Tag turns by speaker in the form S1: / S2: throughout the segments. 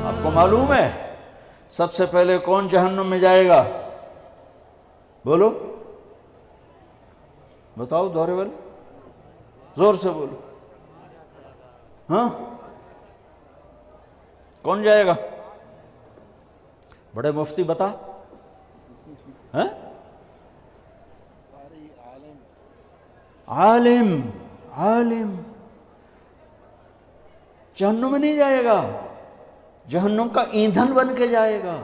S1: آپ کو معلوم ہے سب سے پہلے کون جہنم میں جائے گا؟ بولو، بتاؤ دورے والے، زور سے بولو. ہاں کون جائے گا؟ بڑے مفتی بتا. ہاں عالم. عالم جہنم میں نہیں جائے گا، جہنم کا ایندھن بن کے جائے گا.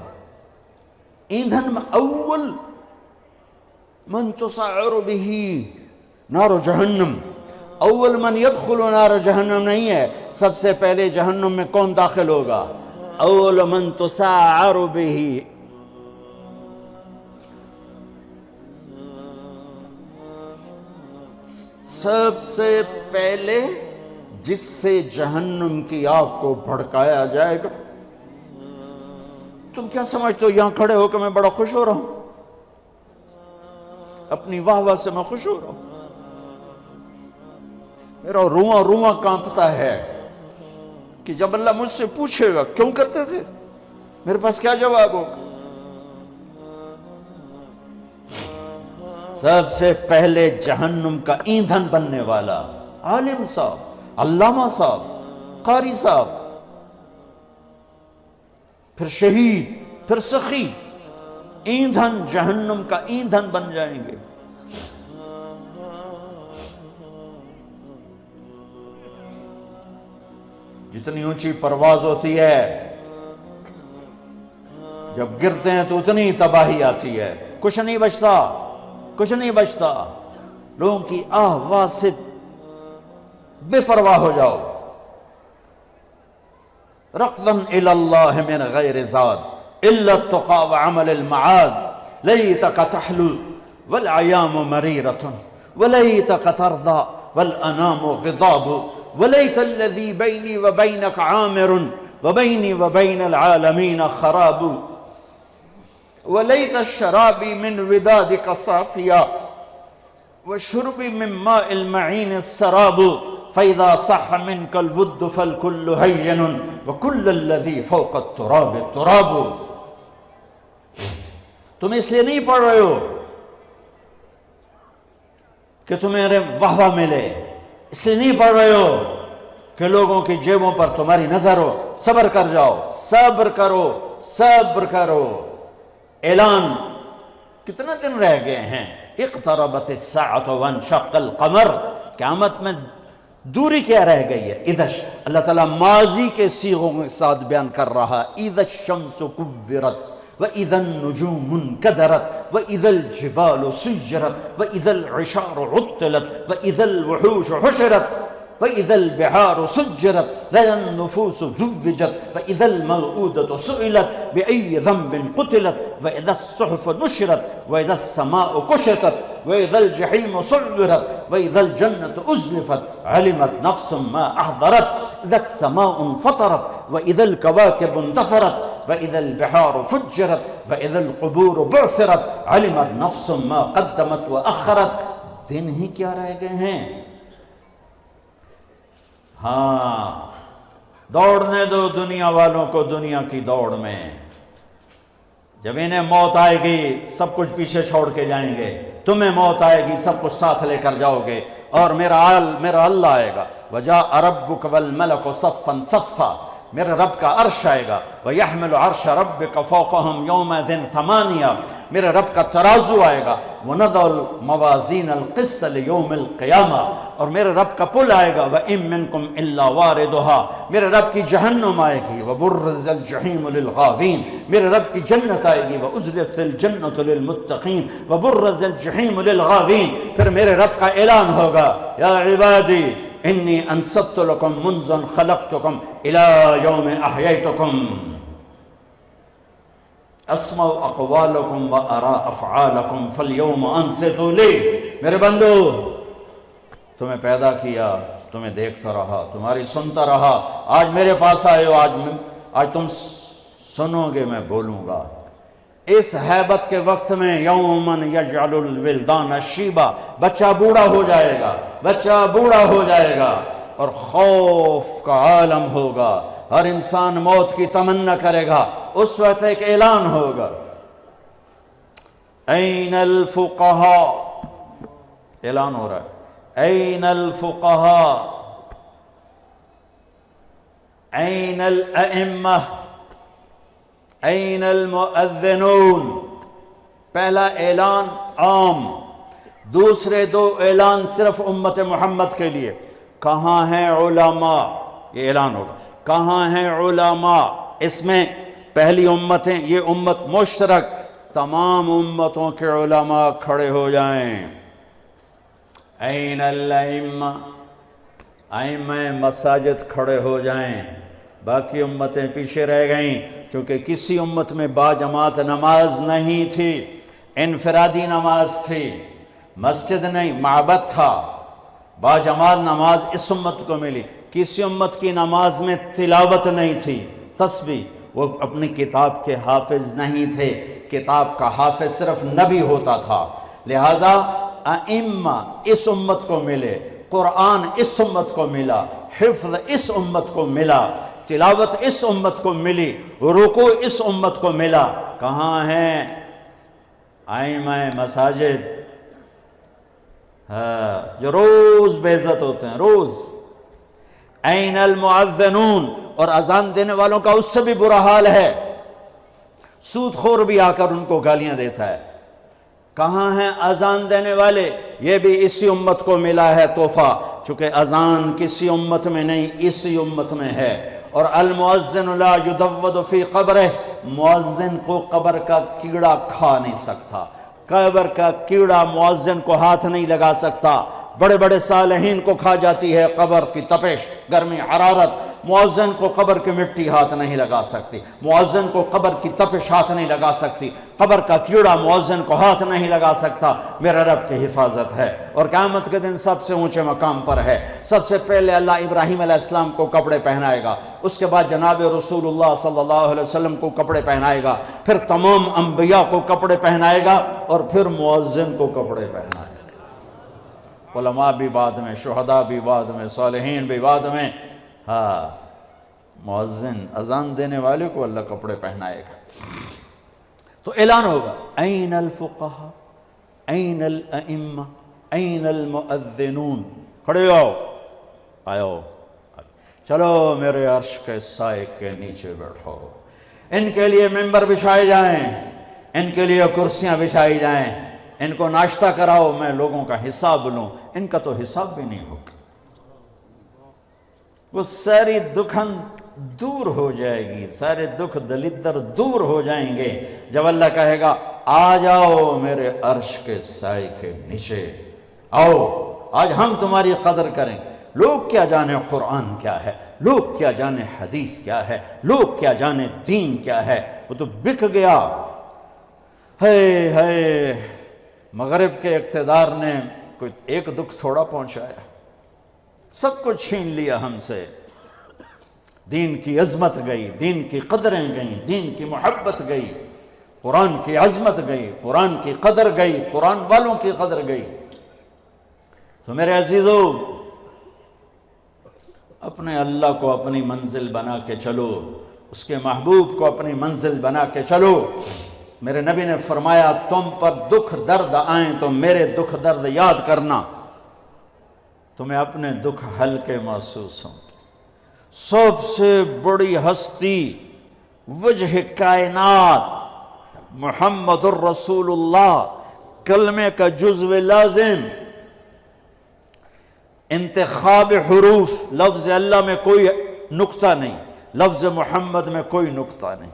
S1: ایندھن میں اول من تسعر به نار جہنم، اول من يدخل نار جہنم نہیں ہے. سب سے پہلے جہنم میں کون داخل ہوگا؟ اول من تسعر به. سب سے پہلے جس سے جہنم کی آگ کو بھڑکایا جائے گا. تم کیا سمجھتے ہو یہاں کھڑے ہو کہ میں بڑا خوش ہو رہا ہوں؟ اپنی واہ واہ سے میں خوش ہو رہا ہوں. میرا رواں رواں کانپتا ہے کہ جب اللہ مجھ سے پوچھے گا کیوں کرتے تھے، میرے پاس کیا جواب ہوگا. سب سے پہلے جہنم کا ایندھن بننے والا عالم صاحب، علامہ صاحب، قاری صاحب، پھر شہید، پھر سخی. ایندھن جہنم کا ایندھن بن جائیں گے. جتنی اونچی پرواز ہوتی ہے جب گرتے ہیں تو اتنی تباہی آتی ہے. کچھ نہیں بچتا، کچھ نہیں بچتا. لوگوں کی آواز سے بے پرواہ ہو جاؤ. رقداً الی اللہ من غیر زاد الا التقى وعمل المعاد لیتک تحلو والعیام مریرة ولیتک ترضى والانام غضاب ولیت الذی بینی وبینک عامر وبینی وبین العالمین خراب ولیت الشرابی من ودادک صافیا وشربی من ماء المعین السراب فإذا صح منك الود فالكل هين وكل الذي فوق التراب التراب. تم اس لیے نہیں پڑھ رہے ہو کہ تمہیں واہ واہ ملے، اس لیے نہیں پڑھ رہے ہو کہ لوگوں کی جیبوں پر تمہاری نظر ہو. صبر کر جاؤ، صبر کرو، صبر کرو. اعلان کتنے دن رہ گئے ہیں؟ اقتربت الساعة وانشق القمر. قیامت میں دوری کیا رہ گئی ہے؟ اذا اللہ تعالیٰ ماضی کے صیغوں کے ساتھ بیان کر رہا. اذا الشمس كورت وإذا النجوم انكدرت وإذا الجبال سيرت وإذا العشار عطلت وإذا الوحوش حشرت وإذا البحار سجرت وإذا النفوس زوجت وإذا الموءودة سئلت بأي ذنب قتلت وإذا الصحف نشرت وإذا السماء كشطت وإذا الجحيم سعرت وإذا الجنة أزلفت علمت نفس ما أحضرت إذا السماء انفطرت وإذا الكواكب انتثرت وإذا البحار فجرت وإذا القبور بعثرت علمت نفس ما قدمت وأخرت. دن ہی کیا رہ گئے ہیں. ہاں دوڑنے دو دنیا والوں کو دنیا کی دوڑ میں. جب انہیں موت آئے گی سب کچھ پیچھے چھوڑ کے جائیں گے. تمہیں موت آئے گی سب کچھ ساتھ لے کر جاؤ گے. اور میرا اللہ آئے گا. وَجَاءَ رَبُّكَ وَالْمَلَكُ صَفًّا صَفًّا. میرے رب کا عرش آئے گا. وَيَحْمِلُ عَرْشَ رَبِّكَ فَوْقَهُمْ يَوْمَئِذٍ ثَمَانِيَةٌ. میرے رب کا ترازو آئے گا. وَنَضَعُ الْمَوَازِينَ الْقِسْطَ لِيَوْمِ الْقِيَامَةِ. اور میرے رب کا پل آئے گا. وَإِن مِّنكُمْ إِلَّا وَارِدُهَا. میرے رب کی جہنم آئے گی. وَبُرِّزَ الْجَحِيمُ لِلْغَاوِينَ. میرے رب کی جنت آئے گی. وَأُزْلِفَتِ الْجَنَّةُ لِلْمُتَّقِينَ وَبُرِّزَ الْجَحِيمُ لِلْغَاوِينَ. پھر میرے رب کا اعلان ہوگا یا عبادی انی انصبت لکم منذ خلقتکم الى یوم احییتکم اسمع اقوالکم و ارا افعالکم فالیوم انصتوا لی. میرے بندو تمہیں پیدا کیا، تمہیں دیکھتا رہا، تمہاری سنتا رہا. آج میرے پاس آئے ہو، آج تم سنو گے، میں بولوں گا. اس حیبت کے وقت میں یومن یجعل الولدان شیبا. بچہ بوڑھا ہو جائے گا، بچہ بوڑھا ہو جائے گا اور خوف کا عالم ہوگا. ہر انسان موت کی تمنا کرے گا، اس وقت ایک اعلان ہوگا، این الفقہاء، اعلان ہو رہا ہے، این الفقہاء، این الائمہ، این المؤذنون۔ پہلا اعلان عام، دوسرے دو اعلان صرف امت محمد کے لیے۔ کہاں ہیں علماء؟ یہ اعلان ہوگا، کہاں ہیں علماء؟ اس میں پہلی امتیں، یہ امت مشترک، تمام امتوں کے علماء کھڑے ہو جائیں۔ این الائمہ، ائمہ مساجد کھڑے ہو جائیں۔ باقی امتیں پیچھے رہ گئیں کیونکہ کسی امت میں باجماعت نماز نہیں تھی، انفرادی نماز تھی، مسجد نہیں معبد تھا۔ باجماعت نماز اس امت کو ملی، کسی امت کی نماز میں تلاوت نہیں تھی، تسبیح، وہ اپنی کتاب کے حافظ نہیں تھے، کتاب کا حافظ صرف نبی ہوتا تھا۔ لہٰذا ائمہ اس امت کو ملے، قرآن اس امت کو ملا، حفظ اس امت کو ملا، تلاوت اس امت کو ملی، رکوع اس امت کو ملا۔ کہاں ہیں ائمہ مساجد؟ جو روز بے عزت ہوتے ہیں، روز۔ این المؤذنون، اور اذان دینے والوں کا اس سے بھی برا حال ہے، سود خور بھی آ کر ان کو گالیاں دیتا ہے۔ کہاں ہیں اذان دینے والے؟ یہ بھی اسی امت کو ملا ہے تحفہ، چونکہ اذان کسی امت میں نہیں، اسی امت میں ہے۔ اور المؤذن لا یدود فی قبرہ، مؤذن کو قبر کا کیڑا کھا نہیں سکتا، قبر کا کیڑا مؤذن کو ہاتھ نہیں لگا سکتا۔ بڑے بڑے صالحین کو کھا جاتی ہے قبر کی تپش، گرمی، حرارت، مؤذن کو قبر کی مٹی ہاتھ نہیں لگا سکتی، مؤذن کو قبر کی تپش ہاتھ نہیں لگا سکتی، قبر کا کیڑا مؤذن کو ہاتھ نہیں لگا سکتا۔ میرے رب کی حفاظت ہے، اور قیامت کے دن سب سے اونچے مقام پر ہے۔ سب سے پہلے اللہ ابراہیم علیہ السلام کو کپڑے پہنائے گا، اس کے بعد جناب رسول اللہ صلی اللہ علیہ وسلم کو کپڑے پہنائے گا، پھر تمام انبیاء کو کپڑے پہنائے گا، اور پھر مؤذن کو کپڑے پہنائے گا۔ علماء بھی بعد میں، شہداء بھی بعد میں، صالحین بھی بعد میں۔ ہاں، مؤذن اذان دینے والے کو اللہ کپڑے پہنائے گا۔ تو اعلان ہوگا، این الفقہاء، این الائمہ، این المؤذنون، کھڑے ہو، آؤ، چلو میرے عرش کے سائے کے نیچے بیٹھو۔ ان کے لیے ممبر بچھائے جائیں، ان کے لیے کرسیاں بچھائی جائیں، ان کو ناشتہ کراؤ، میں لوگوں کا حساب لوں۔ ان کا تو حساب بھی نہیں ہوگا، وہ ساری دکھن دور ہو جائے گی، سارے دکھ دلدر دور ہو جائیں گے جب اللہ کہے گا آ جاؤ میرے عرش کے سائے کے نیچے، آؤ آج ہم تمہاری قدر کریں۔ لوگ کیا جانے قرآن کیا ہے، لوگ کیا جانے حدیث کیا ہے، لوگ کیا جانے دین کیا ہے، وہ تو بک گیا۔ ہے مغرب کے اقتدار نے کوئی ایک دکھ تھوڑا پہنچایا، سب کچھ چھین لیا ہم سے۔ دین کی عظمت گئی، دین کی قدریں گئیں، دین کی محبت گئی، قرآن کی عظمت گئی، قرآن کی قدر گئی، قرآن والوں کی قدر گئی۔ تو میرے عزیزو، اپنے اللہ کو اپنی منزل بنا کے چلو، اس کے محبوب کو اپنی منزل بنا کے چلو۔ میرے نبی نے فرمایا تم پر دکھ درد آئیں تو میرے دکھ درد یاد کرنا، تمہیں اپنے دکھ ہلکے محسوس ہوں۔ سب سے بڑی ہستی وجہ کائنات محمد الرسول اللہ، کلمے کا جزو لازم، انتخاب حروف، لفظ اللہ میں کوئی نقطہ نہیں، لفظ محمد میں کوئی نقطہ نہیں،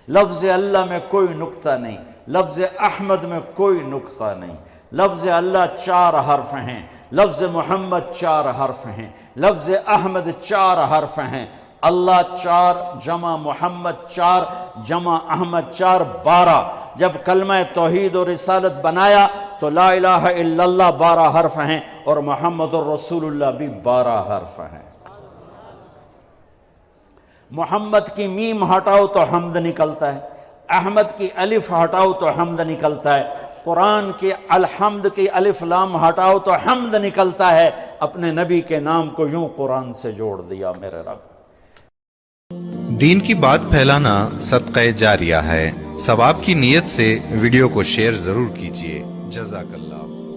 S1: لفظ اللہ میں کوئی نقطہ نہیں، لفظ احمد میں کوئی نقطہ نہیں، لفظ اللہ 4 حرف ہیں، لفظ محمد 4 حرف ہیں، لفظ احمد 4 حرف ہیں، اللہ 4 جمع محمد 4 جمع احمد 4 12۔ جب کلمہ توحید و رسالت بنایا تو لا الہ الا اللہ 12 حرف ہیں، اور محمد الرسول اللہ بھی 12 حرف ہیں۔ محمد کی میم ہٹاؤ تو حمد نکلتا ہے، احمد کی الف ہٹاؤ تو حمد نکلتا ہے، قرآن کی الحمد کی الف لام ہٹاؤ تو حمد نکلتا ہے۔ اپنے نبی کے نام کو یوں قرآن سے جوڑ دیا میرے رب۔
S2: دین کی بات پھیلانا صدقہ جاریہ ہے. ثواب کی نیت سے ویڈیو کو شیئر ضرور کیجیے. جزاک اللہ.